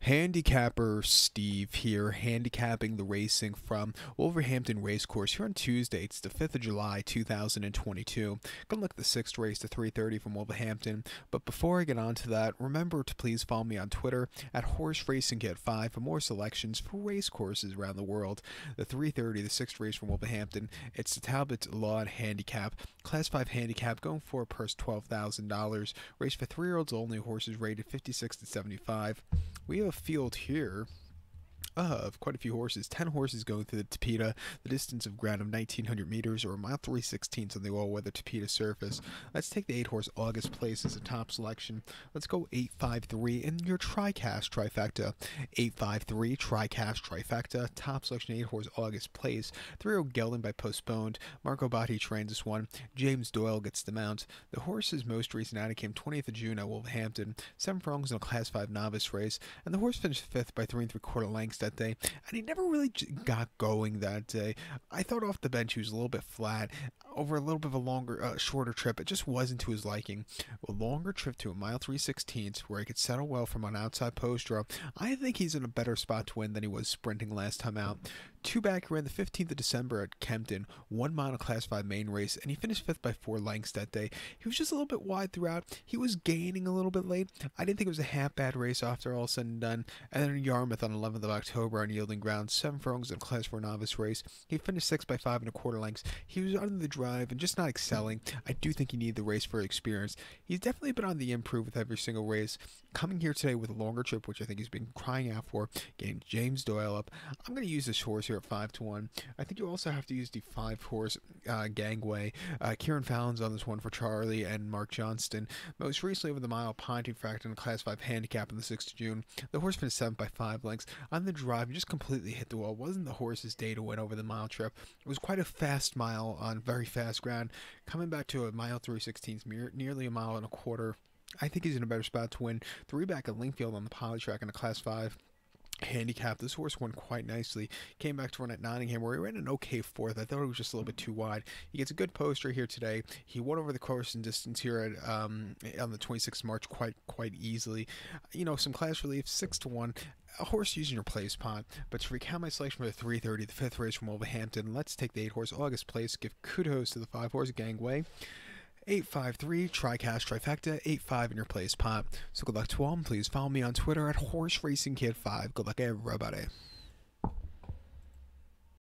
Handicapper Steve here, handicapping the racing from Wolverhampton Racecourse here on Tuesday. It's the 5th of July, 2022. Gonna look at the 6th race, the 3:30 from Wolverhampton. But before I get on to that, remember to please follow me on Twitter at Horse Racing Kit 5 for more selections for racecourses around the world. The 3:30, the 6th race from Wolverhampton, it's the Talbot Law Handicap. Class 5 handicap going for a purse $12,000. Race for 3-year-olds only, horses rated 56 to 75. We have a field here of quite a few horses. 10 horses going through the Tapeta, the distance of ground of 1900 meters or a mile 3/16 on the all-weather Tapeta surface. Let's take the 8-horse August Place as a top selection. Let's go 853 in your TriCast trifecta. 853 TriCast trifecta. Top selection 8-horse August Place. 3-year-old Gelding by postponed. Marco Botti trains this one. James Doyle gets the mount. The horse's most recent outing came 20th of June at Wolverhampton. 7 furlongs in a Class 5 novice race, and the horse finished 5th by 3 3/4 lengths that day, and he never really got going that day. I thought off the bench he was a little bit flat. Over a little bit of a longer, shorter trip, it just wasn't to his liking. A longer trip to a mile 3/16 where he could settle well from an outside post draw. I think he's in a better spot to win than he was sprinting last time out. Two back ran the 15th of December at Kempton, 1 mile Class 5 main race, and he finished 5th by 4 lengths that day. He was just a little bit wide throughout. He was gaining a little bit late. I didn't think it was a half bad race after all said and done. And then in Yarmouth on 11th of October on yielding ground, 7 furlongs in a Class 4 novice race. He finished 6th by 5 1/4 lengths. He was under the drive and just not excelling. I do think he needed the race for experience. He's definitely been on the improve with every single race. Coming here today with a longer trip, which I think he's been crying out for, getting James Doyle up. I'm going to use this horse here at 5-1. I think you also have to use the 5-horse Gangway. Kieran Fallon's on this one for Charlie and Mark Johnston. Most recently over the mile, trifecta in a Class 5 handicap on the 6th of June. The horse finished 7th by 5 lengths. On the drive, he just completely hit the wall. It wasn't the horse's day to win over the mile trip. It was quite a fast mile on very fast ground. Coming back to a mile 3/16, nearly a mile and a quarter. I think he's in a better spot to win. 3 back at Lingfield on the poly track in a Class 5 handicap. This horse won quite nicely. Came back to run at Nottingham where he ran an okay 4th. I thought it was just a little bit too wide. He gets a good poster here today. He won over the course and distance here at on the 26th of March quite easily. You know, some class relief, 6-1. A horse using your place pot. But to recount my selection for the 3:30, the 5th race from Wolverhampton, let's take the 8-horse August Place. Give kudos to the 5-horse Gangway. 853 TriCast trifecta, 85 in your place pot. So good luck to all, and please follow me on Twitter at Horse Racing Kid 5. Good luck everybody.